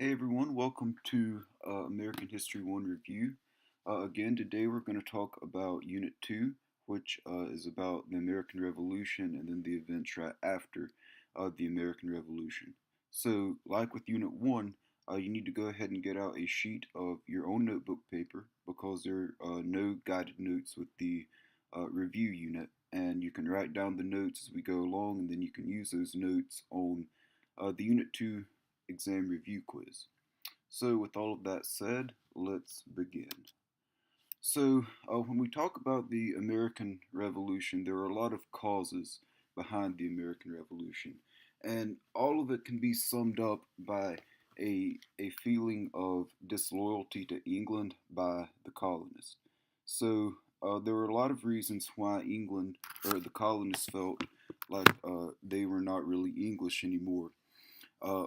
Hey everyone, welcome to American History 1 Review. Again, today we're going to talk about Unit 2, which is about the American Revolution and then the events right after the American Revolution. So, like with Unit 1, you need to go ahead and get out a sheet of your own notebook paper because there are no guided notes with the review unit, and you can write down the notes as we go along, and then you can use those notes on the Unit 2 exam review quiz. So, with all of that said, let's begin. So, when we talk about the American Revolution, there are a lot of causes behind the American Revolution, and all of it can be summed up by a feeling of disloyalty to England by the colonists. So, there were a lot of reasons why England or the colonists felt like they were not really English anymore.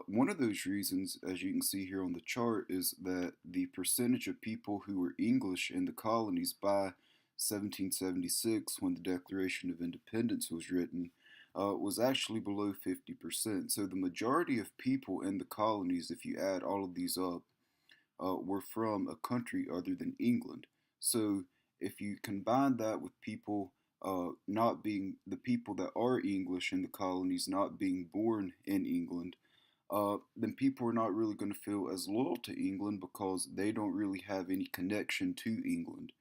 One of those reasons, as you can see here on the chart, is that the percentage of people who were English in the colonies by 1776, when the Declaration of Independence was written, was actually below 50%. So the majority of people in the colonies, if you add all of these up, were from a country other than England. So if you combine that with people not being the people that are English in the colonies not being born in England, then people are not really going to feel as loyal to England because they don't really have any connection to England.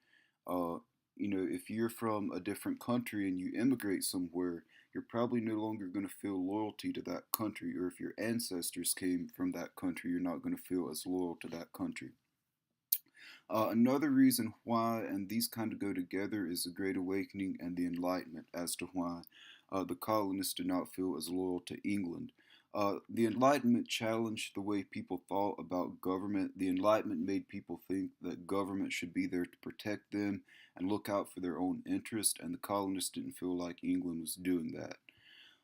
Uh, if you're from a different country and you immigrate somewhere, you're probably no longer going to feel loyalty to that country. Or if your ancestors came from that country, you're not going to feel as loyal to that country. Another reason why, and these kind of go together, is the Great Awakening and the Enlightenment as to why the colonists did not feel as loyal to England. The Enlightenment challenged the way people thought about government. The Enlightenment made people think that government should be there to protect them and look out for their own interest, and the colonists didn't feel like England was doing that.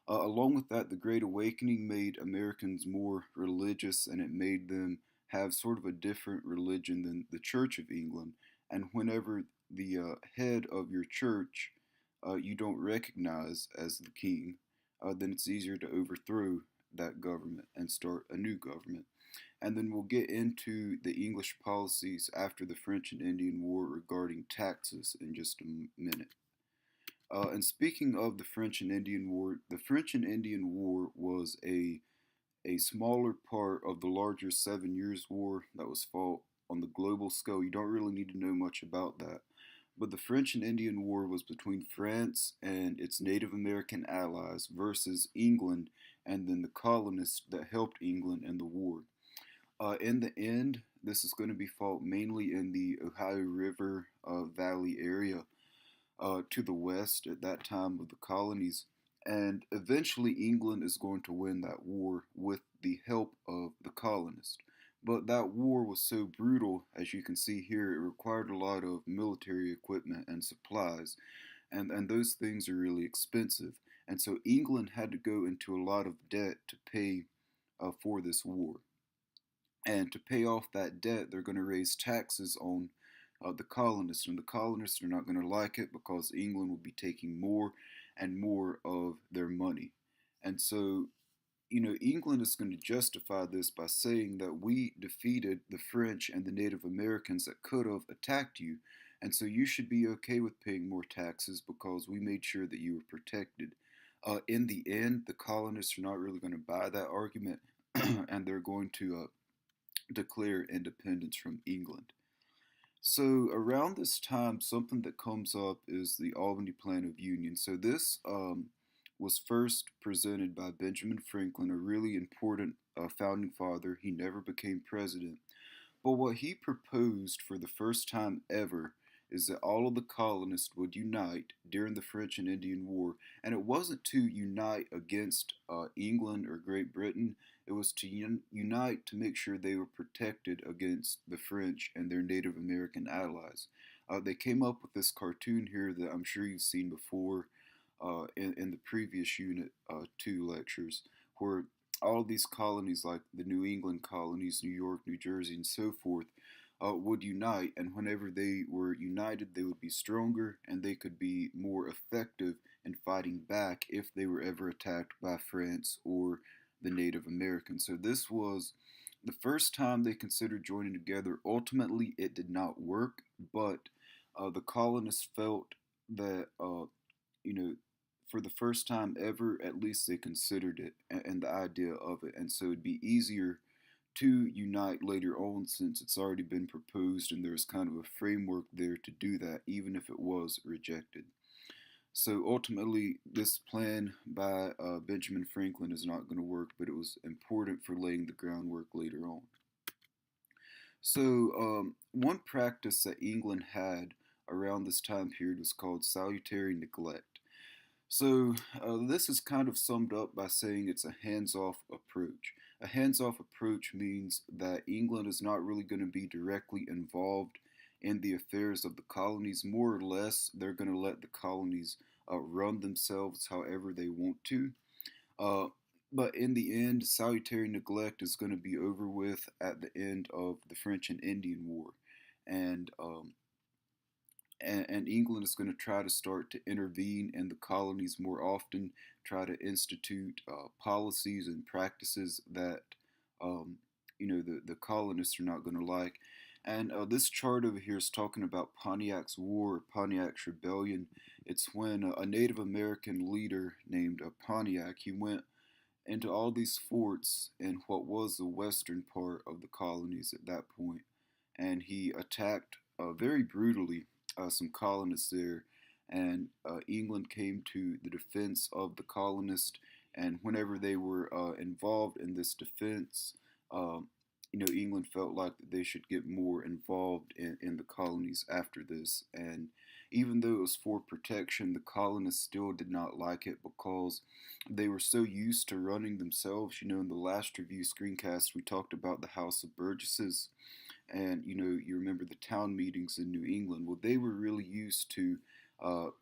Along with that, the Great Awakening made Americans more religious and it made them have sort of a different religion than the Church of England. And whenever the head of your church you don't recognize as the king, then it's easier to overthrow that government and start a new government. And then we'll get into the English policies after the French and Indian War regarding taxes in just a minute. And speaking of the French and Indian War, the French and Indian War was a smaller part of the larger 7 Years' War that was fought on the global scale. You don't really need to know much about that. But the French and Indian War was between France and its Native American allies versus England and then the colonists that helped England in the war. In the end, this is going to be fought mainly in the Ohio River Valley area to the west at that time of the colonies. And eventually, England is going to win that war with the help of the colonists. But that war was so brutal, as you can see here, it required a lot of military equipment and supplies, and those things are really expensive. And so England had to go into a lot of debt to pay for this war. And to pay off that debt, they're going to raise taxes on the colonists, and the colonists are not going to like it because England will be taking more and more of their money. And so, England is going to justify this by saying that we defeated the French and the Native Americans that could have attacked you, and so you should be okay with paying more taxes because we made sure that you were protected. In the end, the colonists are not really going to buy that argument, and they're going to declare independence from England. So around this time, something that comes up is the Albany Plan of Union. So this was first presented by Benjamin Franklin, a really important founding father. He never became president. But what he proposed for the first time ever is that all of the colonists would unite during the French and Indian War. And it wasn't to unite against England or Great Britain, it was to unite to make sure they were protected against the French and their Native American allies. They came up with this cartoon here that I'm sure you've seen before in the previous Unit 2 lectures, where all of these colonies, like the New England colonies, New York, New Jersey, and so forth, would unite. And whenever they were united, they would be stronger and they could be more effective in fighting back if they were ever attacked by France or the Native Americans. So this was The first time they considered joining together, ultimately it did not work, but the colonists felt that, you know, for the first time ever, at least they considered it and the idea of it. And so it'd be easier to unite later on since it's already been proposed and there's kind of a framework there to do that, even if it was rejected. So ultimately, this plan by Benjamin Franklin is not going to work, but it was important for laying the groundwork later on. So, one practice that England had around this time period was called salutary neglect. So, this is kind of summed up by saying it's a hands off approach. A hands off approach means that England is not really going to be directly involved in the affairs of the colonies. More or less, they're going to let the colonies run themselves however they want to. Uh, but in the end, salutary neglect is going to be over with at the end of the French and Indian War. And and England is going to try to start to intervene in the colonies more often, try to institute policies and practices that the colonists are not going to like. And this chart over here is talking about Pontiac's War, Pontiac's Rebellion. It's when a Native American leader named Pontiac, he went into all these forts in what was the western part of the colonies at that point, and he attacked very brutally some colonists there. And England came to the defense of the colonists. And whenever they were involved in this defense, um, England felt like they should get more involved in the colonies after this. And even though it was for protection, the colonists still did not like it because they were so used to running themselves. In the last review screencast, we talked about the House of Burgesses, and you remember the town meetings in New England. Well, they were really used to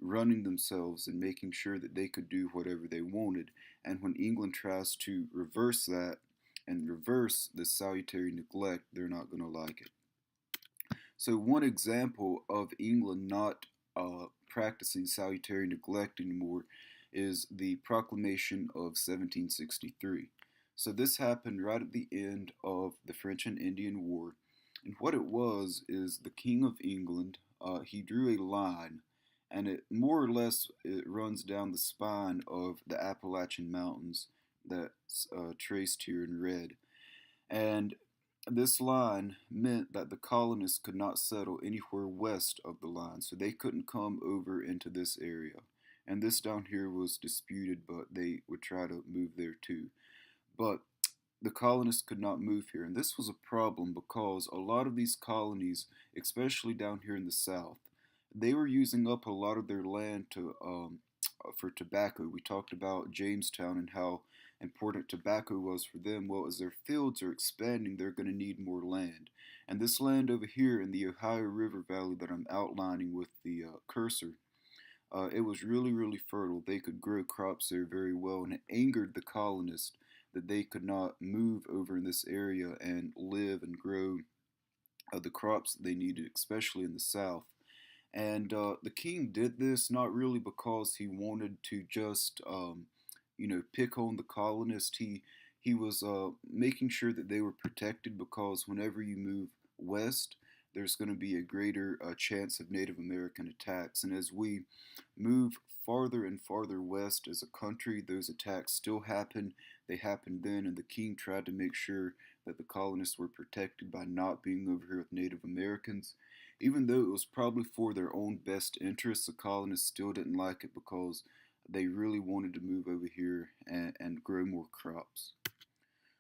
running themselves and making sure that they could do whatever they wanted. And when England tries to reverse that and reverse the salutary neglect, they're not going to like it. So one example of England not practicing salutary neglect anymore is the Proclamation of 1763. So this happened right at the end of the French and Indian War. And what it was is the King of England, he drew a line, and it more or less it runs down the spine of the Appalachian Mountains that's traced here in red. And this line meant that the colonists could not settle anywhere west of the line, so they couldn't come over into this area. And this down here was disputed, but they would try to move there too. But the colonists could not move here, and this was a problem because a lot of these colonies, especially down here in the south, they were using up a lot of their land to for tobacco. We talked about Jamestown and how important tobacco was for them. Well, as their fields are expanding, they're going to need more land. And this land over here in the Ohio River Valley that I'm outlining with the cursor, it was really, really fertile. They could grow crops there very well, and it angered the colonists that they could not move over in this area and live and grow the crops that they needed, especially in the south. And the king did this not really because he wanted to just, pick on the colonists. He was making sure that they were protected because whenever you move west, there's going to be a greater chance of Native American attacks. And as we move farther and farther west as a country, those attacks still happen. They happened then, and the king tried to make sure that the colonists were protected by not being over here with Native Americans. Even though it was probably for their own best interests, the colonists still didn't like it because they really wanted to move over here and grow more crops.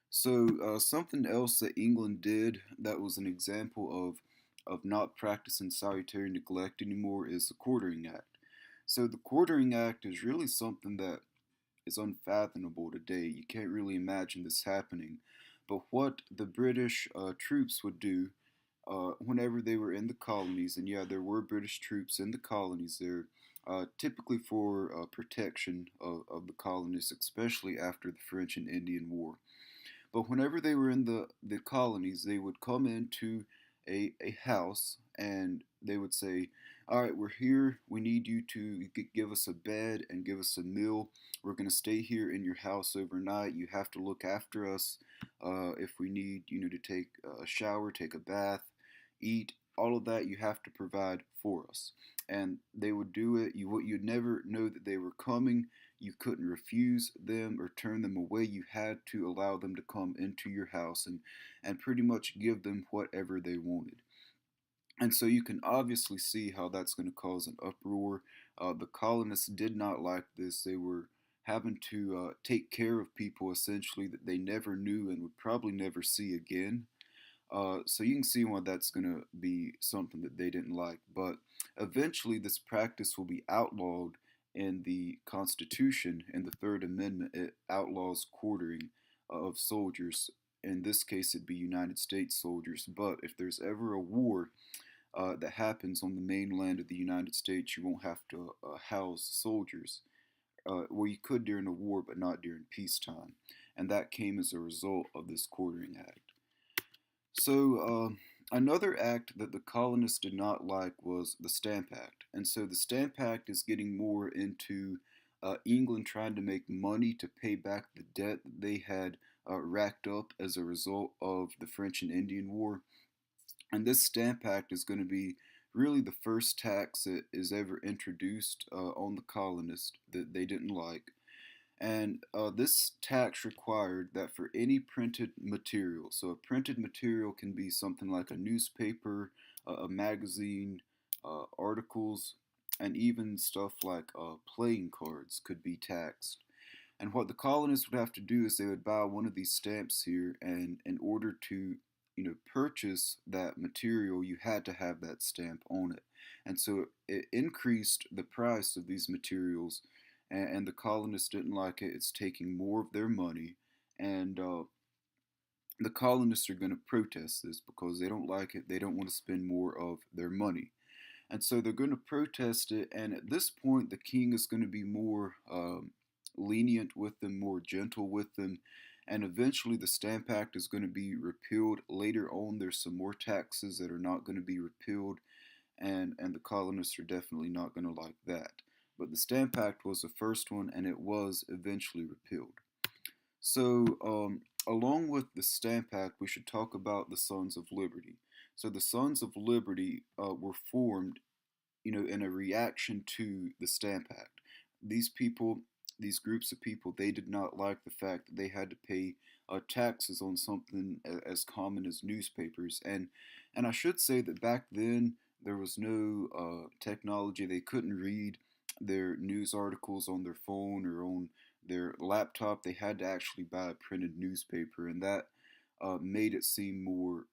So something else that England did that was an example of not practicing salutary neglect anymore is the Quartering Act. So the Quartering Act is really something that is unfathomable today. You can't really imagine this happening. But what the British troops would do whenever they were in the colonies, and yeah, there were British troops in the colonies there, typically for protection of the colonists, especially after the French and Indian War. But whenever they were in the colonies, they would come into a house and they would say, all right, we're here. We need you to give us a bed and give us a meal. We're going to stay here in your house overnight. You have to look after us. if we need, to take a shower, take a bath, eat, all of that you have to provide for us. And they would do it. You'd never know that they were coming. You couldn't refuse them or turn them away. You had to allow them to come into your house and pretty much give them whatever they wanted. And so you can obviously see how that's going to cause an uproar. The colonists did not like this. They were having to take care of people essentially that they never knew and would probably never see again. So you can see why that's going to be something that they didn't like. But eventually, this practice will be outlawed in the Constitution. In the Third Amendment, it outlaws quartering of soldiers. In this case, it'd be United States soldiers. But if there's ever a war that happens on the mainland of the United States, you won't have to house soldiers. Well, you could during a war, but not during peacetime. And that came as a result of this Quartering Act. So, another act that the colonists did not like was the Stamp Act. And so the Stamp Act is getting more into England trying to make money to pay back the debt that they had racked up as a result of the French and Indian War. And this Stamp Act is going to be really the first tax that is ever introduced on the colonists that they didn't like. And this tax required that for any printed material, so a printed material can be something like a newspaper, a magazine, articles, and even stuff like playing cards could be taxed. And what the colonists would have to do is they would buy one of these stamps here, and in order to purchase that material, you had to have that stamp on it. And so it increased the price of these materials, and the colonists didn't like it. It's taking more of their money, and the colonists are going to protest this because they don't like it. They don't want to spend more of their money. And so they're going to protest it, and at this point, the king is going to be more lenient with them, more gentle with them, and eventually the Stamp Act is going to be repealed. Later on, there's some more taxes that are not going to be repealed, and the colonists are definitely not going to like that. But the Stamp Act was the first one, and it was eventually repealed. So, along with the Stamp Act, we should talk about the Sons of Liberty. So, the Sons of Liberty were formed, in a reaction to the Stamp Act. These people, these groups of people, they did not like the fact that they had to pay taxes on something as common as newspapers. And I should say that back then there was no technology. They couldn't read their news articles on their phone or on their laptop. They had to actually buy a printed newspaper, and that made it seem more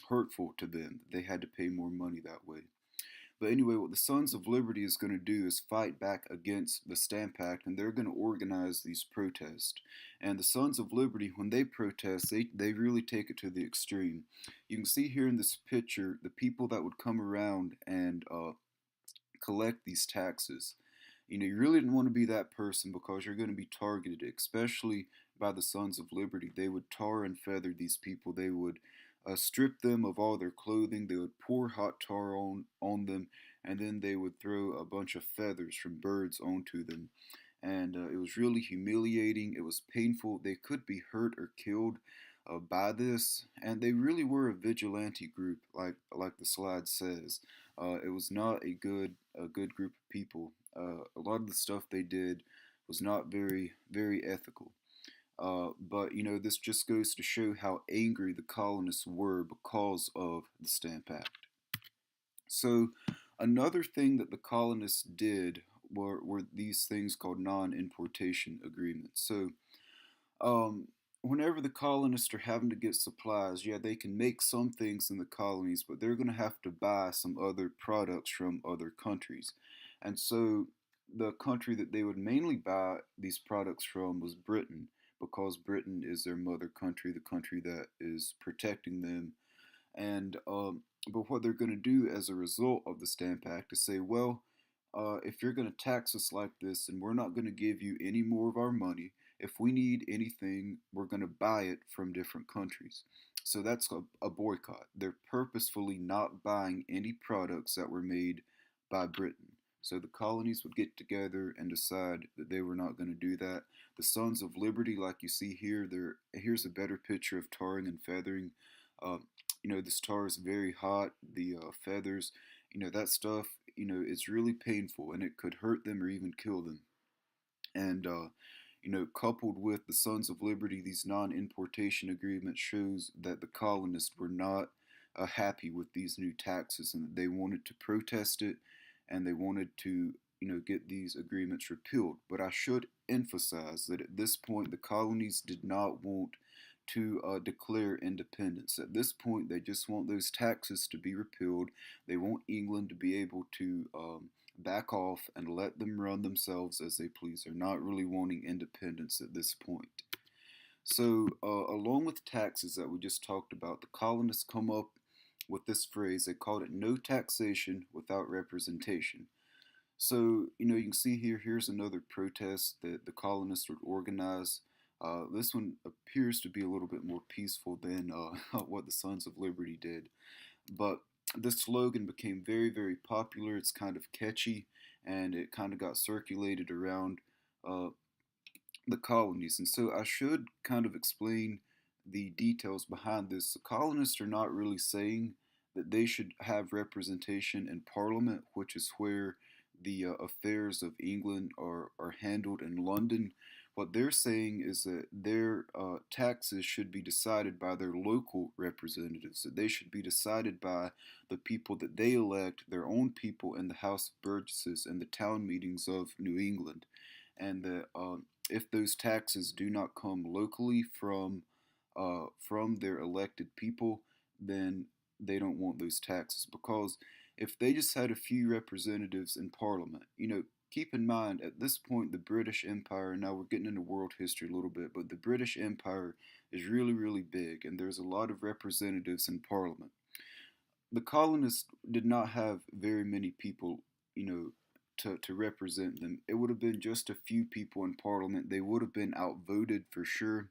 hurtful to them. They had to pay more money that way. But anyway, what the Sons of Liberty is going to do is fight back against the Stamp Act, and they're going to organize these protests. And the Sons of Liberty, when they protest, they really take it to the extreme. You can see here in this picture the people that would come around and collect these taxes. You really didn't want to be that person because you're going to be targeted, especially by the Sons of Liberty. They would tar and feather these people. They would strip them of all their clothing. They would pour hot tar on them, and then they would throw a bunch of feathers from birds onto them. And it was really humiliating. It was painful. They could be hurt or killed by this, and they really were a vigilante group, like the slide says. It was not a good group of people. A lot of the stuff they did was not very ethical. But this just goes to show how angry the colonists were because of the Stamp Act. So, another thing that the colonists did were these things called non-importation agreements. So, whenever the colonists are having to get supplies, yeah, they can make some things in the colonies, but they're going to have to buy some other products from other countries. And so the country that they would mainly buy these products from was Britain, because Britain is their mother country, the country that is protecting them. And but what they're going to do as a result of the Stamp Act is say, well, if you're going to tax us like this, and we're not going to give you any more of our money, if we need anything, we're going to buy it from different countries. So that's a boycott. They're purposefully not buying any products that were made by Britain. So the colonies would get together and decide that they were not going to do that. The Sons of Liberty, like you see here, here's a better picture of tarring and feathering. Uh, this tar is very hot. The feathers, that stuff, it's really painful and it could hurt them or even kill them. And coupled with the Sons of Liberty, these non-importation agreements shows that the colonists were not happy with these new taxes and that they wanted to protest it and they wanted to, get these agreements repealed. But I should emphasize that at this point, the colonies did not want to declare independence. At this point, they just want those taxes to be repealed. They want England to be able to back off and let them run themselves as they please. They're not really wanting independence at this point. So, along with taxes that we just talked about, the colonists come up with this phrase. They called it no taxation without representation. So, you can see here, here's another protest that the colonists would organize. This one appears to be a little bit more peaceful than what the Sons of Liberty did. But this slogan became very, very popular. It's kind of catchy, and it kind of got circulated around uh, the colonies. And so I should kind of explain the details behind this. The colonists are not really saying that they should have representation in Parliament, which is where the affairs of England are handled in London. What they're saying is that their taxes should be decided by their local representatives, that they should be decided by the people that they elect, their own people in the House of Burgesses and the town meetings of New England. And that if those taxes do not come locally from their elected people, then they don't want those taxes. Because if they just had a few representatives in Parliament, keep in mind at this point the British Empire. Now we're getting into world history a little bit, but the British Empire is really, really big, and there's a lot of representatives in Parliament. The colonists did not have very many people, to represent them. It would have been just a few people in Parliament. They would have been outvoted for sure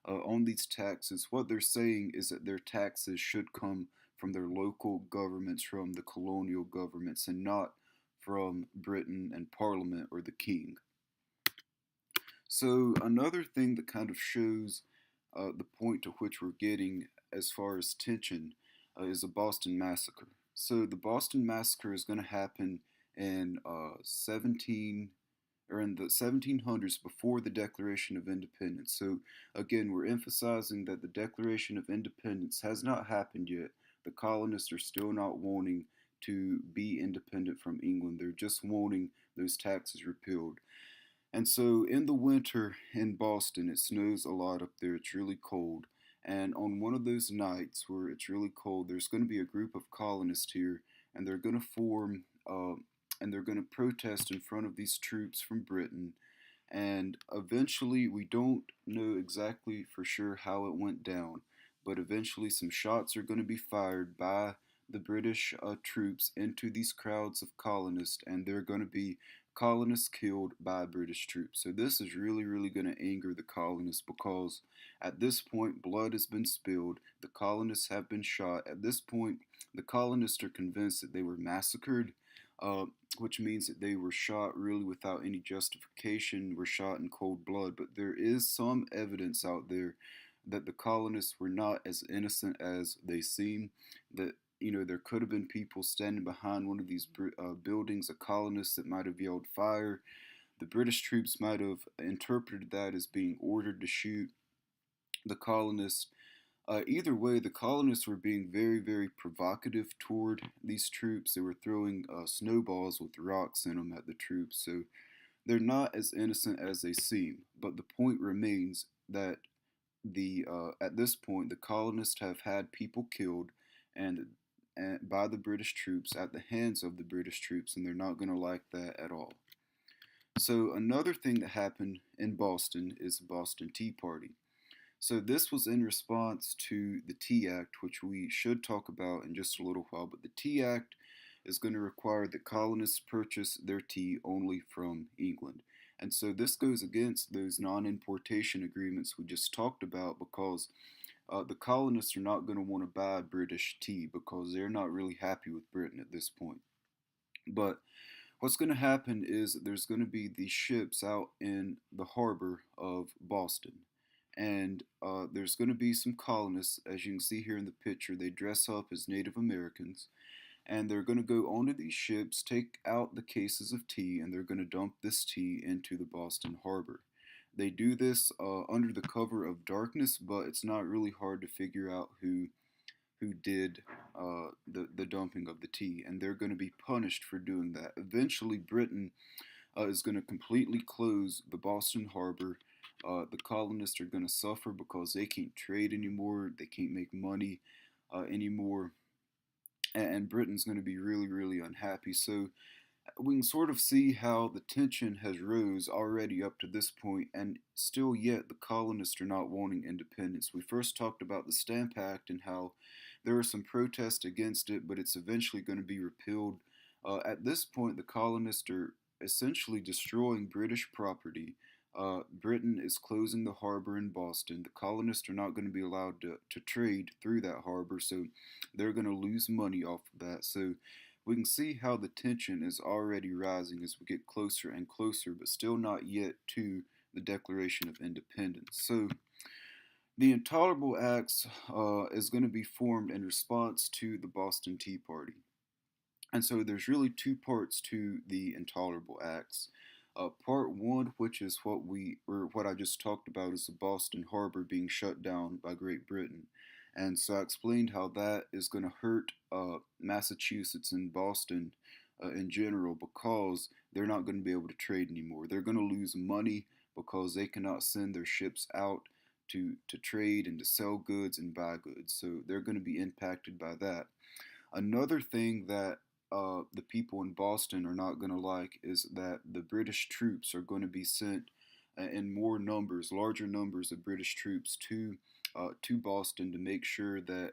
on these taxes. What they're saying is that their taxes should come from their local governments, from the colonial governments, and not from Britain and Parliament or the King. So, another thing that kind of shows the point to which we're getting as far as tension is the Boston Massacre. So, the Boston Massacre is going to happen in 17 or in the 1700s before the Declaration of Independence. So again, we're emphasizing that the Declaration of Independence has not happened yet. The colonists are still not wanting to be independent from England. They're just wanting those taxes repealed. And so in the winter in Boston, it snows a lot up there. It's really cold. And on one of those nights where it's really cold, there's going to be a group of colonists here, and they're going to form and they're going to protest in front of these troops from Britain. And eventually, we don't know exactly for sure how it went down, but eventually, some shots are going to be fired by the British troops into these crowds of colonists, and they're going to be colonists killed by British troops. So, this is really, really going to anger the colonists because at this point, blood has been spilled, the colonists have been shot. At this point, the colonists are convinced that they were massacred, which means that they were shot really without any justification, were shot in cold blood. But there is some evidence out there that the colonists were not as innocent as they seem, that there could have been people standing behind one of these buildings, a colonist that might have yelled fire. The British troops might have interpreted that as being ordered to shoot the colonists. Either way, the colonists were being very, very provocative toward these troops. They were throwing snowballs with rocks in them at the troops. So they're not as innocent as they seem. But the point remains that at this point, the colonists have had people killed and by the British troops at the hands of the British troops, and they're not going to like that at all. So another thing that happened in Boston is the Boston Tea Party. So this was in response to the Tea Act, which we should talk about in just a little while. But the Tea Act is going to require that colonists purchase their tea only from England. And so this goes against those non-importation agreements we just talked about because the colonists are not going to want to buy British tea because they're not really happy with Britain at this point. But what's going to happen is there's going to be these ships out in the harbor of Boston. And there's going to be some colonists, as you can see here in the picture. They dress up as Native Americans, and they're going to go onto these ships, take out the cases of tea, and they're going to dump this tea into the Boston harbor. They do this under the cover of darkness, but it's not really hard to figure out who did the dumping of the tea, and they're going to be punished for doing that. Eventually, Britain is going to completely close the Boston harbor. The colonists are going to suffer because they can't trade anymore, they can't make money anymore, and Britain's going to be really, really unhappy. So we can sort of see how the tension has rose already up to this point, and still yet the colonists are not wanting independence. We first talked about the Stamp Act and how there are some protests against it, but it's eventually going to be repealed. At this point, the colonists are essentially destroying British property. Britain is closing the harbor in Boston. The colonists are not going to be allowed to trade through that harbor, so they're going to lose money off of that. So we can see how the tension is already rising as we get closer and closer, but still not yet to the Declaration of Independence. So the Intolerable Acts is going to be formed in response to the Boston Tea Party. And so there's really two parts to the Intolerable Acts. Part one, which is what I just talked about, is the Boston Harbor being shut down by Great Britain. And so I explained how that is going to hurt Massachusetts and Boston in general because they're not going to be able to trade anymore. They're going to lose money because they cannot send their ships out to trade and to sell goods and buy goods. So they're going to be impacted by that. Another thing that the people in Boston are not going to like is that the British troops are going to be sent in more numbers, larger numbers of British troops to Boston to make sure that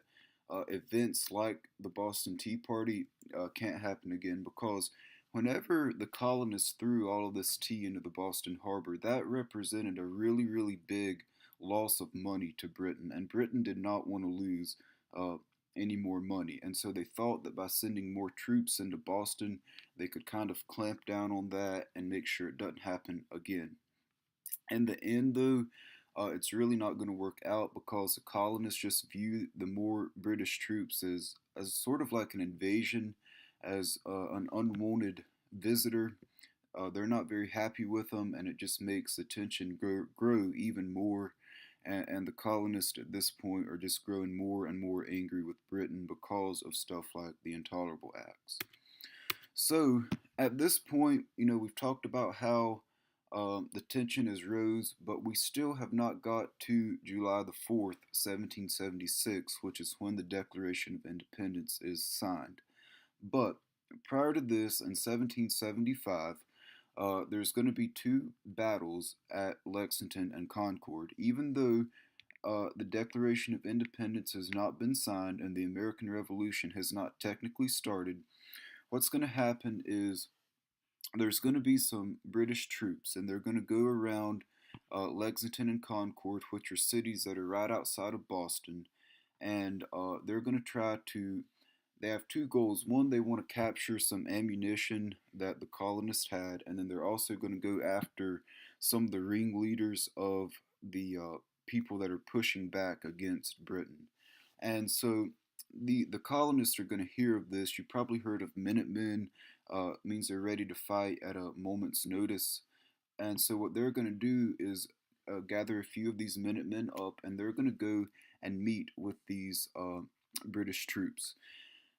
events like the Boston Tea Party can't happen again. Because whenever the colonists threw all of this tea into the Boston harbor, that represented a really, really big loss of money to Britain, and Britain did not want to lose uh, any more money. And so they thought that by sending more troops into Boston, they could kind of clamp down on that and make sure it doesn't happen again. In the end, though, it's really not going to work out because the colonists just view the more British troops as sort of like an invasion, as an unwanted visitor. They're not very happy with them, and it just makes the tension grow even more. And the colonists at this point are just growing more and more angry with Britain because of stuff like the Intolerable Acts. So at this point, we've talked about how the tension has rose, but we still have not got to July the 4th, 1776, which is when the Declaration of Independence is signed. But prior to this, in 1775, there's going to be two battles at Lexington and Concord. Even though the Declaration of Independence has not been signed and the American Revolution has not technically started, what's going to happen is there's going to be some British troops, and they're going to go around Lexington and Concord, which are cities that are right outside of Boston, and they're going to try to. They have two goals. One, they want to capture some ammunition that the colonists had, and then they're also going to go after some of the ringleaders of the people that are pushing back against Britain. And so the colonists are going to hear of this. You probably heard of Minutemen. Means they're ready to fight at a moment's notice. And so what they're going to do is gather a few of these Minutemen up, and they're going to go and meet with these British troops.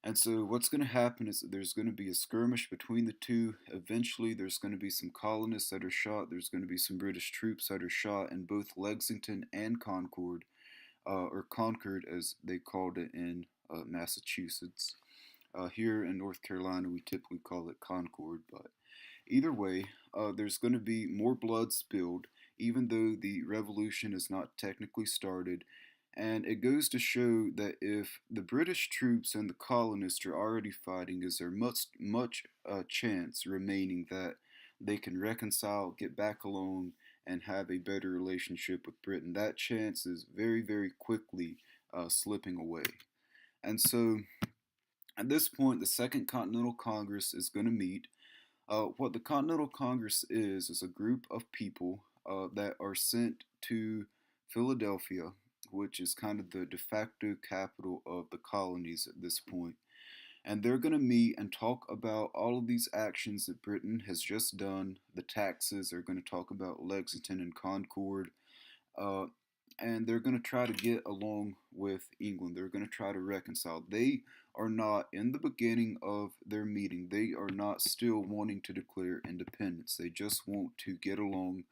And so what's going to happen is that there's going to be a skirmish between the two. Eventually, there's going to be some colonists that are shot. There's going to be some British troops that are shot in both Lexington and Concord, or Concord as they called it in Massachusetts. Here in North Carolina, we typically call it Concord, but either way, there's going to be more blood spilled, even though the revolution is not technically started. And it goes to show that if the British troops and the colonists are already fighting, is there much chance remaining that they can reconcile, get back along, and have a better relationship with Britain? That chance is very, very quickly slipping away. And so at this point, the Second Continental Congress is going to meet. What the Continental Congress is a group of people that are sent to Philadelphia, which is kind of the de facto capital of the colonies at this point. And they're going to meet and talk about all of these actions that Britain has just done. The taxes, they're going to talk about Lexington and Concord, uh, and they're going to try to get along with England. They're going to try to reconcile. They are not, in the beginning of their meeting, they are not still wanting to declare independence. They just want to get along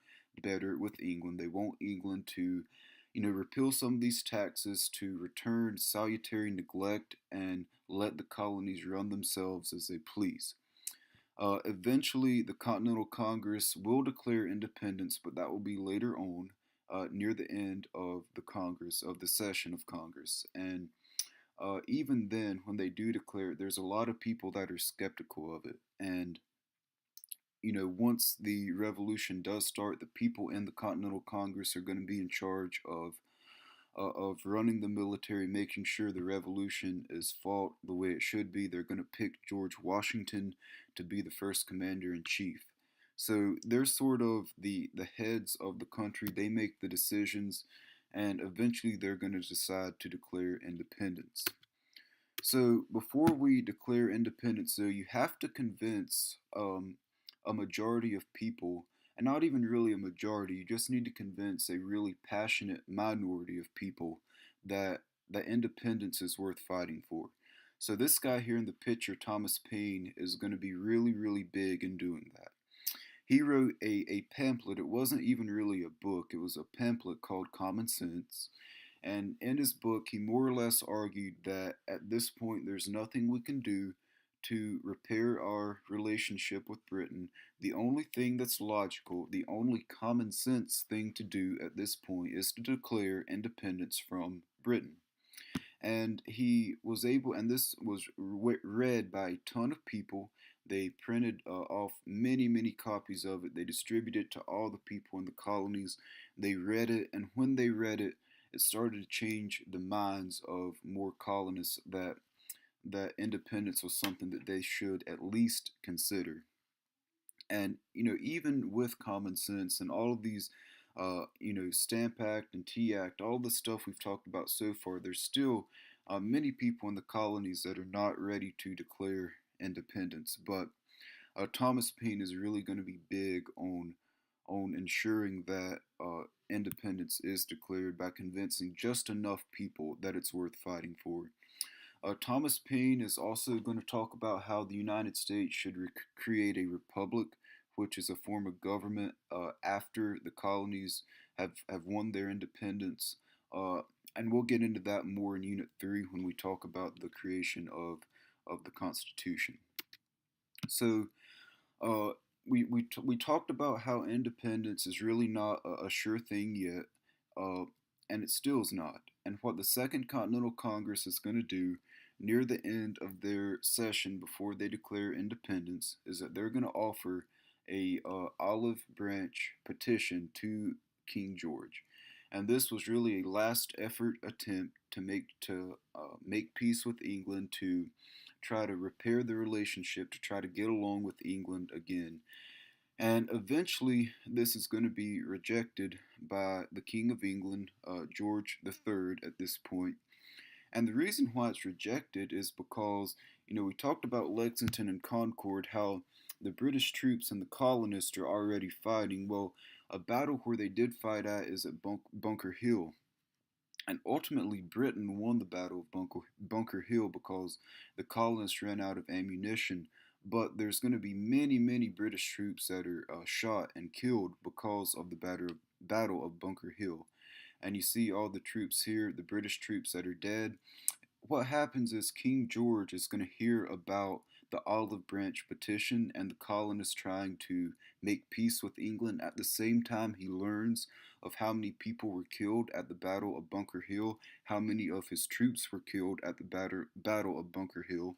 better with England. They want England to, repeal some of these taxes, to return salutary neglect, and let the colonies run themselves as they please. Eventually, the Continental Congress will declare independence, but that will be later on, near the end of the Congress, of the session of Congress. And even then, when they do declare it, there's a lot of people that are skeptical of it. And, once the revolution does start, the people in the Continental Congress are going to be in charge of running the military, making sure the revolution is fought the way it should be. They're going to pick George Washington to be the first commander in chief. So they're sort of the heads of the country. They make the decisions, and eventually they're going to decide to declare independence. So before we declare independence, though, you have to convince a majority of people, and not even really a majority. You just need to convince a really passionate minority of people that independence is worth fighting for. So this guy here in the picture, Thomas Paine, is going to be really, really big in doing that. He wrote a pamphlet. It wasn't even really a book. It was a pamphlet called Common Sense, and in his book, he more or less argued that at this point there's nothing we can do to repair our relationship with Britain. The only thing that's logical, the only common sense thing to do at this point is to declare independence from Britain. And he was able, and this was read by a ton of people. They printed off many, many copies of it. They distributed it to all the people in the colonies. They read it, and when they read it, it started to change the minds of more colonists that independence was something that they should at least consider. And even with common sense and all of these, Stamp Act and Tea Act, all the stuff we've talked about so far, there's still many people in the colonies that are not ready to declare independence. But Thomas Paine is really going to be big on ensuring that independence is declared by convincing just enough people that it's worth fighting for. Thomas Paine is also going to talk about how the United States should create a republic, which is a form of government after the colonies have won their independence. And we'll get into that more in Unit 3 when we talk about the creation of the Constitution. So, uh, we talked about how independence is really not a sure thing yet, uh, and it still is not. And what the Second Continental Congress is going to do near the end of their session before they declare independence is that they're going to offer a olive branch petition to King George. And this was really a last effort attempt to make peace with England, to try to repair the relationship, to try to get along with England again. And eventually, this is going to be rejected by the King of England, George III, at this point. And the reason why it's rejected is because, we talked about Lexington and Concord, how the British troops and the colonists are already fighting. Well, a battle where they did fight at is at Bunker Hill. And ultimately, Britain won the Battle of Bunker Hill because the colonists ran out of ammunition. But there's going to be many, many British troops that are shot and killed because of the Battle of Bunker Hill. And you see all the troops here, the British troops that are dead. What happens is King George is going to hear about the Olive Branch petition and the colonists trying to make peace with England. At the same time, he learns of how many people were killed at the Battle of Bunker Hill, how many of his troops were killed at the Battle of Bunker Hill.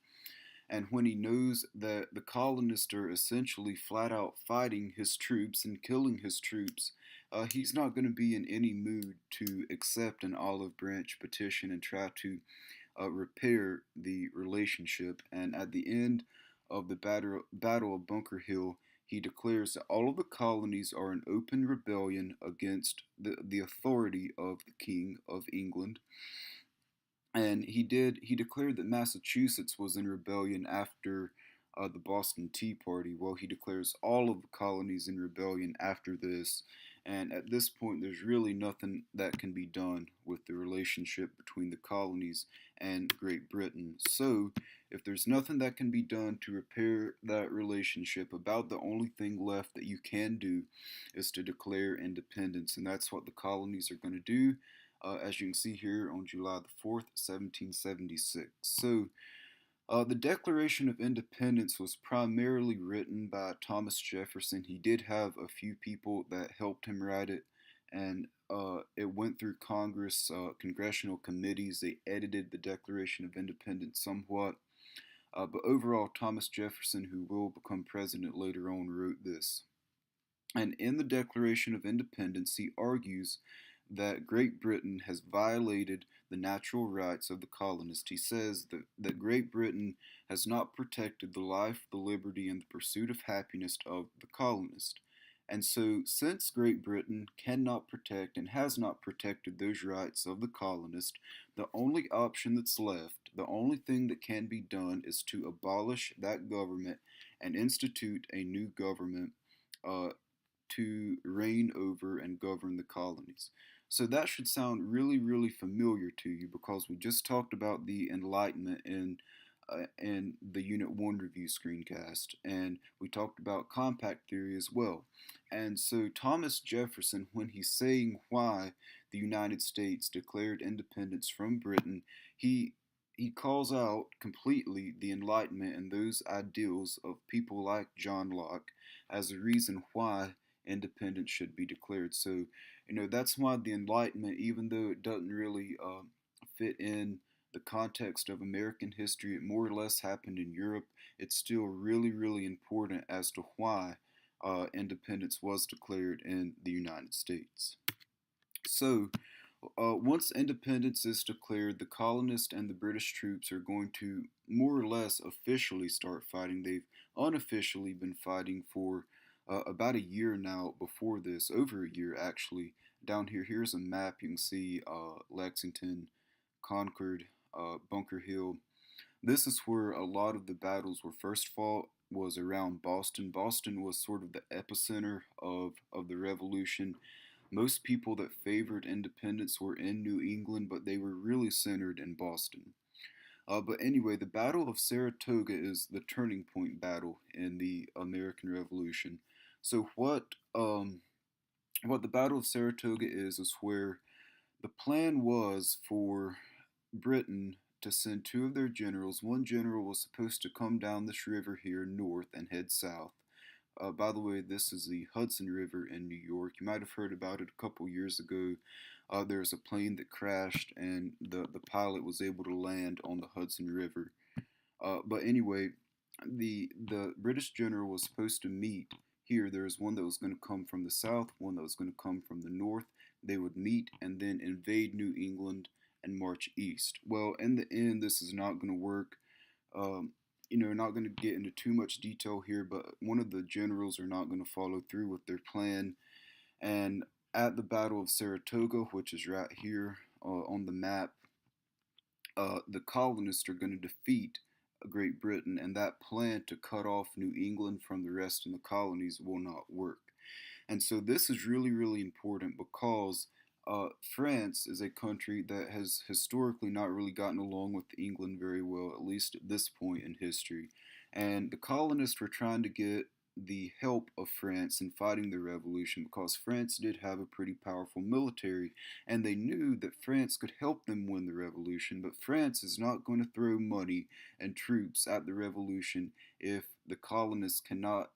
And when he knows that the colonists are essentially flat out fighting his troops and killing his troops, he's not going to be in any mood to accept an olive branch petition and try to repair the relationship. And at the end of the Battle of Bunker Hill, he declares that all of the colonies are in open rebellion against the authority of the King of England. And he declared that Massachusetts was in rebellion after the Boston Tea Party. Well, he declares all of the colonies in rebellion after this. And at this point, there's really nothing that can be done with the relationship between the colonies and Great Britain. So, if there's nothing that can be done to repair that relationship, about the only thing left that you can do is to declare independence. And that's what the colonies are going to do, as you can see here on July the 4th, 1776. So, the Declaration of Independence was primarily written by Thomas Jefferson. He did have a few people that helped him write it, and it went through Congress, congressional committees. They edited the Declaration of Independence somewhat. But overall, Thomas Jefferson, who will become president later on, wrote this. And in the Declaration of Independence, he argues that Great Britain has violated the natural rights of the colonists. He says that Great Britain has not protected the life, the liberty, and the pursuit of happiness of the colonist. And so, since Great Britain cannot protect and has not protected those rights of the colonist, the only option that's left, the only thing that can be done, is to abolish that government and institute a new government uh, to reign over and govern the colonies. So that should sound really, really familiar to you because we just talked about the Enlightenment in the Unit 1 review screencast, and we talked about compact theory as well. And so Thomas Jefferson, when he's saying why the United States declared independence from Britain, he calls out completely the Enlightenment and those ideals of people like John Locke as a reason why independence should be declared. So, that's why the Enlightenment, even though it doesn't really fit in the context of American history, it more or less happened in Europe. It's still really, really important as to why independence was declared in the United States. So, once independence is declared, the colonists and the British troops are going to more or less officially start fighting. They've unofficially been fighting for about a year now before this, over a year actually. Down here, here's a map. You can see Lexington, Concord, Bunker Hill. This is where a lot of the battles were first fought, was around Boston. Boston was sort of the epicenter of the Revolution. Most people that favored independence were in New England, but they were really centered in Boston. But anyway, the Battle of Saratoga is the turning point battle in the American Revolution. So what the Battle of Saratoga is where the plan was for Britain to send two of their generals. One general was supposed to come down this river here north and head south. By the way, this is the Hudson River in New York. You might have heard about it a couple years ago. There was a plane that crashed, and the pilot was able to land on the Hudson River. But anyway, the British general was supposed to meet here. There was one that was going to come from the south, one that was going to come from the north. They would meet and then invade New England and march east. Well, in the end, this is not going to work. Not going to get into too much detail here, but one of the generals are not going to follow through with their plan. And at the Battle of Saratoga, which is right here on the map, the colonists are going to defeat Great Britain, and that plan to cut off New England from the rest of the colonies will not work. And so this is really, really important because France is a country that has historically not really gotten along with England very well, at least at this point in history. And the colonists were trying to get the help of France in fighting the revolution because France did have a pretty powerful military, and they knew that France could help them win the revolution. But France is not going to throw money and troops at the revolution if the colonists cannot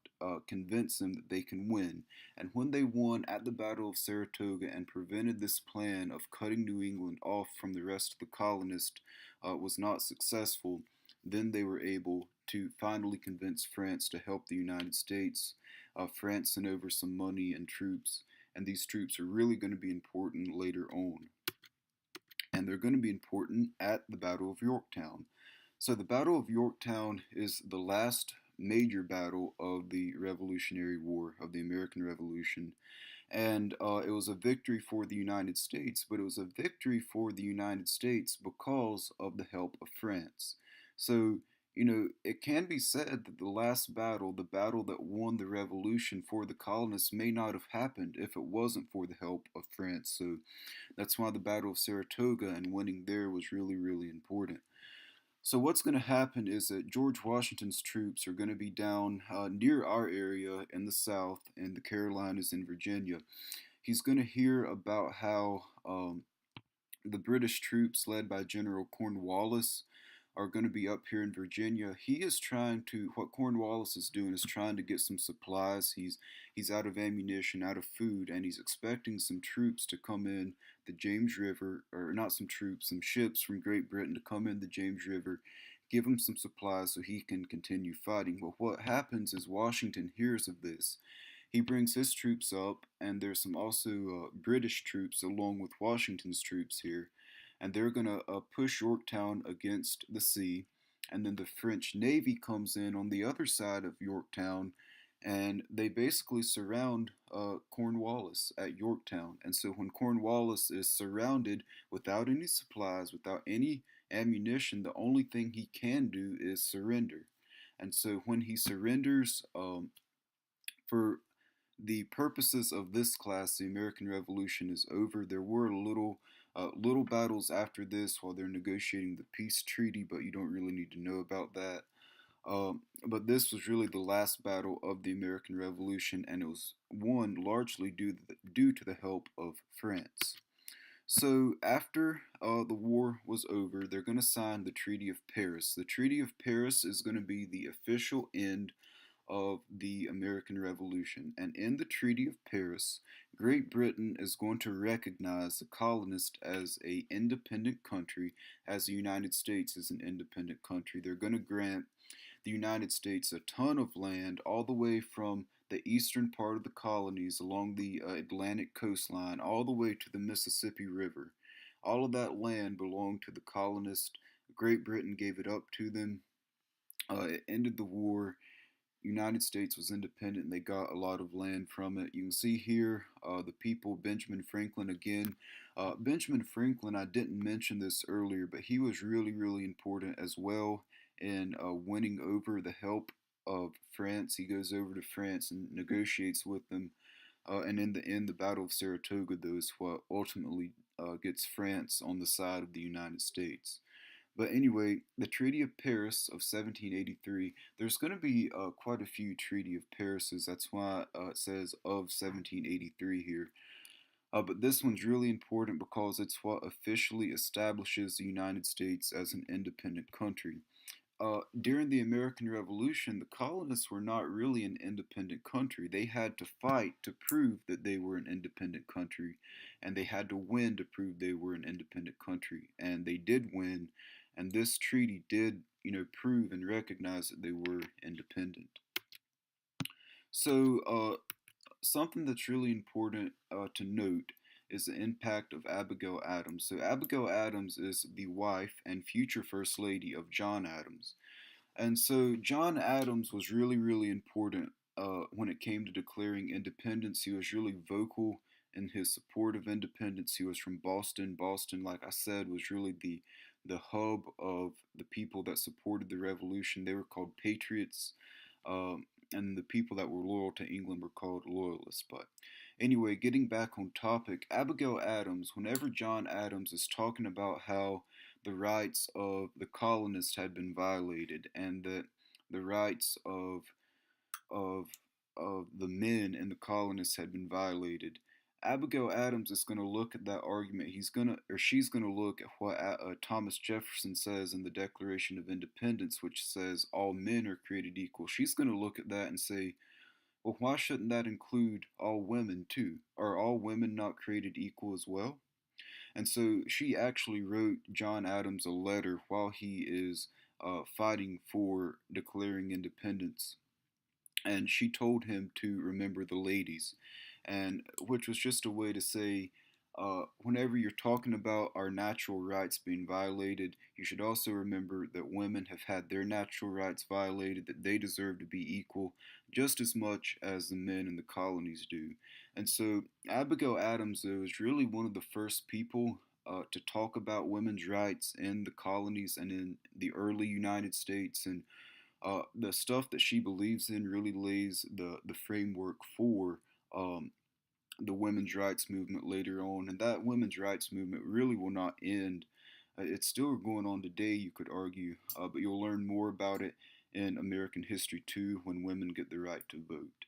convince them that they can win. And when they won at the Battle of Saratoga and prevented this plan of cutting New England off from the rest of the colonists was not successful, then they were able to finally convince France to help the United States. France sent over some money and troops, and these troops are really going to be important later on. And they're going to be important at the Battle of Yorktown. So the Battle of Yorktown is the last major battle of the Revolutionary War, of the American Revolution. And it was a victory for the United States, but it was a victory for the United States because of the help of France. So, it can be said that the last battle, the battle that won the revolution for the colonists, may not have happened if it wasn't for the help of France. So that's why the Battle of Saratoga and winning there was really, really important. So what's going to happen is that George Washington's troops are going to be down near our area in the South, in the Carolinas and Virginia. He's going to hear about how the British troops led by General Cornwallis are going to be up here in Virginia. He is trying to what Cornwallis is doing is trying to get some supplies. He's out of ammunition, out of food, and he's expecting some troops to come in the James River, or not some troops, some ships from Great Britain to come in the James River, give him some supplies so he can continue fighting. But what happens is Washington hears of this. He brings his troops up, and there's some also British troops along with Washington's troops here, and they're gonna push Yorktown against the sea, and then the French Navy comes in on the other side of Yorktown, and they basically surround Cornwallis at Yorktown. And so when Cornwallis is surrounded without any supplies, without any ammunition, the only thing he can do is surrender. And so when he surrenders, for the purposes of this class, the American Revolution is over. There were little battles after this while they're negotiating the peace treaty, but you don't really need to know about that. But this was really the last battle of the American Revolution, and it was won largely due to the help of France. So after the war was over, they're going to sign the Treaty of Paris. The Treaty of Paris is going to be the official end of the American Revolution. And in the Treaty of Paris, Great Britain is going to recognize the colonists as a independent country, as the United States is an independent country. They're going to grant the United States a ton of land all the way from the eastern part of the colonies along the Atlantic coastline all the way to the Mississippi River. All of that land belonged to the colonists. Great Britain gave it up to them. It ended the war. United States was independent and they got a lot of land from it. You can see here the people, Benjamin Franklin again. Benjamin Franklin, I didn't mention this earlier, but he was really, really important as well in winning over the help of France. He goes over to France and negotiates with them. And in the end, the Battle of Saratoga, though, is what ultimately gets France on the side of the United States. But anyway, the Treaty of Paris of 1783, there's going to be quite a few Treaty of Parises. That's why it says of 1783 here. But this one's really important because it's what officially establishes the United States as an independent country. During the American Revolution, the colonists were not really an independent country. They had to fight to prove that they were an independent country, and they had to win to prove they were an independent country. And they did win, and this treaty did, prove and recognize that they were independent. So, something that's really important to note is the impact of Abigail Adams. So, Abigail Adams is the wife and future First Lady of John Adams. And so, John Adams was really, really important when it came to declaring independence. He was really vocal in his support of independence. He was from Boston. Boston, like I said, was really the hub of the people that supported the revolution. They were called patriots. And the people that were loyal to England were called loyalists. But anyway, getting back on topic, Abigail Adams, whenever John Adams is talking about how the rights of the colonists had been violated and that the rights of of the men in the colonists had been violated, Abigail Adams is going to look at that argument. She's going to look at what Thomas Jefferson says in the Declaration of Independence, which says all men are created equal. She's going to look at that and say, well, why shouldn't that include all women too? Are all women not created equal as well? And so she actually wrote John Adams a letter while he is fighting for declaring independence, and she told him to remember the ladies, and which was just a way to say whenever you're talking about our natural rights being violated, you should also remember that women have had their natural rights violated, that they deserve to be equal just as much as the men in the colonies do. And so Abigail Adams, though, is really one of the first people to talk about women's rights in the colonies and in the early United States. And the stuff that she believes in really lays the framework for the women's rights movement later on, and that women's rights movement really will not end. It's still going on today, you could argue, but you'll learn more about it in American History 2 when women get the right to vote.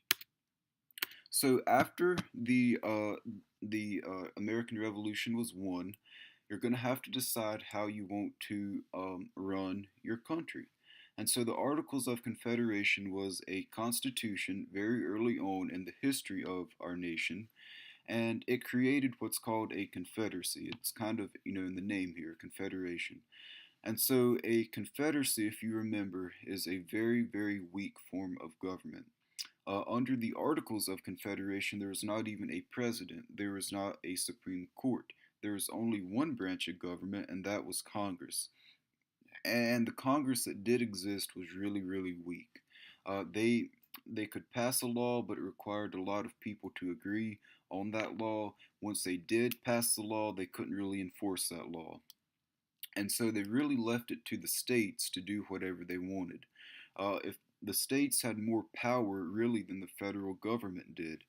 So after the American Revolution was won, you're going to have to decide how you want to run your country. And so the Articles of Confederation was a constitution very early on in the history of our nation, and it created what's called a confederacy. It's kind of, in the name here, confederation. And so a confederacy, if you remember, is a very, very weak form of government. Under the Articles of Confederation, there is not even a president, there is not a Supreme Court. There is only one branch of government, and that was Congress. And the Congress that did exist was really, really weak. They could pass a law, but it required a lot of people to agree on that law. Once they did pass the law, they couldn't really enforce that law. And so they really left it to the states to do whatever they wanted. If the states had more power, really, than the federal government did,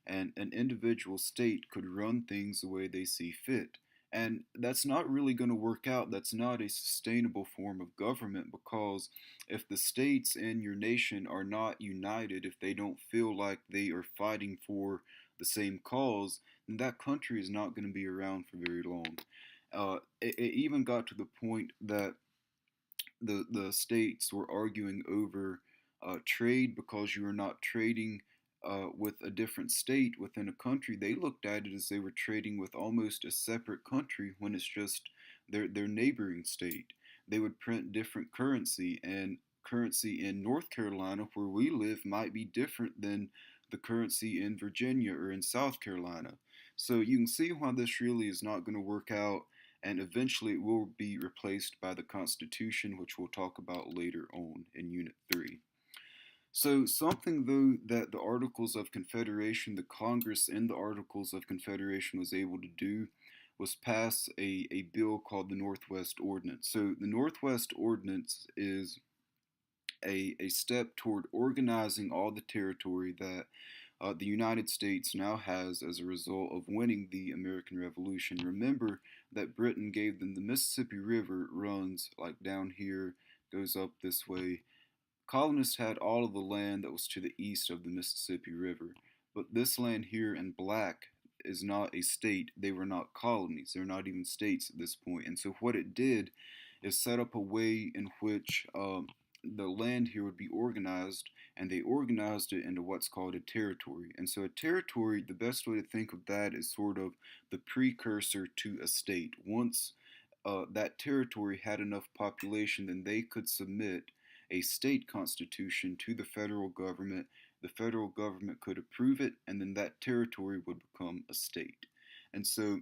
and an individual state could run things the way they see fit. And that's not really going to work out. That's not a sustainable form of government because if the states in your nation are not united, if they don't feel like they are fighting for the same cause, then that country is not going to be around for very long. It even got to the point that the states were arguing over trade because you were not trading with a different state within a country. They looked at it as they were trading with almost a separate country when it's just their neighboring state. They would print different currency, and currency in North Carolina, where we live, might be different than the currency in Virginia or in South Carolina. So you can see why this really is not going to work out, and eventually it will be replaced by the Constitution, which we'll talk about later on in Unit 3. So, something though that the Articles of Confederation, the Congress in the Articles of Confederation was able to do was pass a bill called the Northwest Ordinance. So, the Northwest Ordinance is a step toward organizing all the territory that the United States now has as a result of winning the American Revolution. Remember that Britain gave them the Mississippi River runs like down here, goes up this way. Colonists had all of the land that was to the east of the Mississippi River, but this land here in black is not a state. They were not colonies. They're not even states at this point. And so what it did is set up a way in which the land here would be organized, and they organized it into what's called a territory. And so a territory, the best way to think of that is sort of the precursor to a state. Once that territory had enough population, then they could submit a state constitution to the federal government. The federal government could approve it, and then that territory would become a state. And so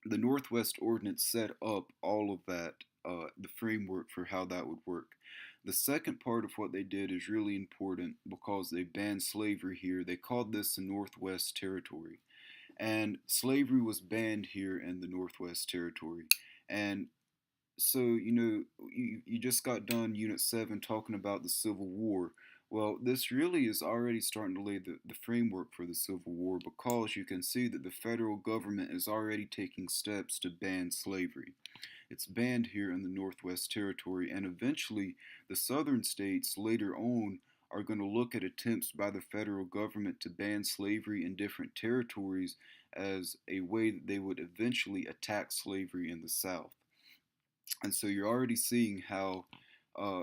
the Northwest Ordinance set up all of that, the framework for how that would work. The second part of what they did is really important because they banned slavery here. They called this the Northwest Territory. And slavery was banned here in the Northwest Territory. And so, you just got done Unit 7 talking about the Civil War. Well, this really is already starting to lay the framework for the Civil War because you can see that the federal government is already taking steps to ban slavery. It's banned here in the Northwest Territory, and eventually the southern states later on are going to look at attempts by the federal government to ban slavery in different territories as a way that they would eventually attack slavery in the South. And so you're already seeing how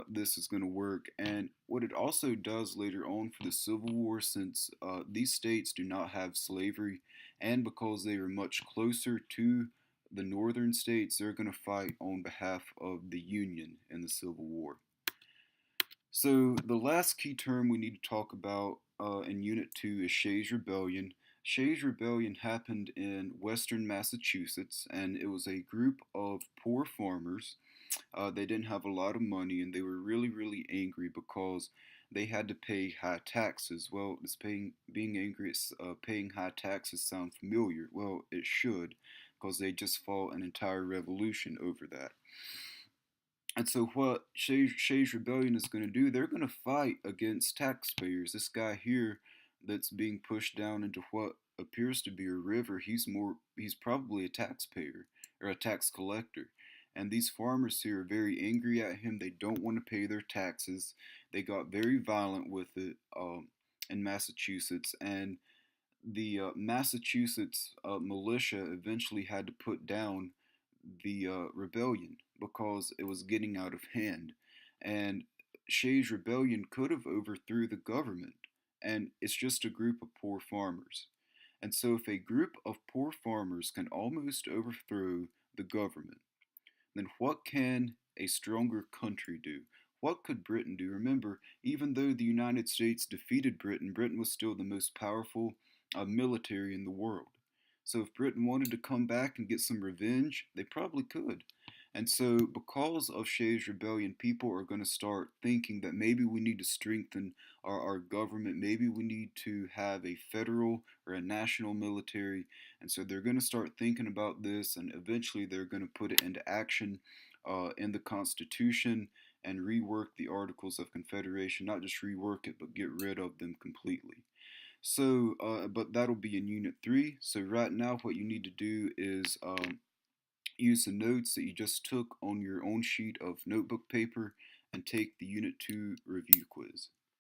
this is going to work. And what it also does later on for the Civil War, since these states do not have slavery, and because they are much closer to the northern states, they're going to fight on behalf of the Union in the Civil War. So the last key term we need to talk about in Unit 2 is Shays' Rebellion. Shays' Rebellion happened in western Massachusetts, and it was a group of poor farmers. They didn't have a lot of money, and they were really, really angry because they had to pay high taxes. Well, it's being angry at paying high taxes sound familiar. Well, it should, because they just fought an entire revolution over that. And so, what Shays' Rebellion is going to do, they're going to fight against taxpayers. This guy here that's being pushed down into what appears to be a river, he's probably a taxpayer or a tax collector. And these farmers here are very angry at him. They don't want to pay their taxes. They got very violent with it in Massachusetts. And the Massachusetts militia eventually had to put down the rebellion because it was getting out of hand. And Shays' rebellion could have overthrew the government, and it's just a group of poor farmers. And so, if a group of poor farmers can almost overthrow the government, then what can a stronger country do? What could Britain do? Remember, even though the United States defeated Britain, Britain was still the most powerful military in the world. So if Britain wanted to come back and get some revenge, they probably could. And so, because of Shays' rebellion, people are going to start thinking that maybe we need to strengthen our government. Maybe we need to have a federal or a national military. And so, they're going to start thinking about this, and eventually, they're going to put it into action in the Constitution and rework the Articles of Confederation. Not just rework it, but get rid of them completely. So, but that'll be in Unit 3. So, right now, what you need to do is use the notes that you just took on your own sheet of notebook paper and take the Unit 2 review quiz.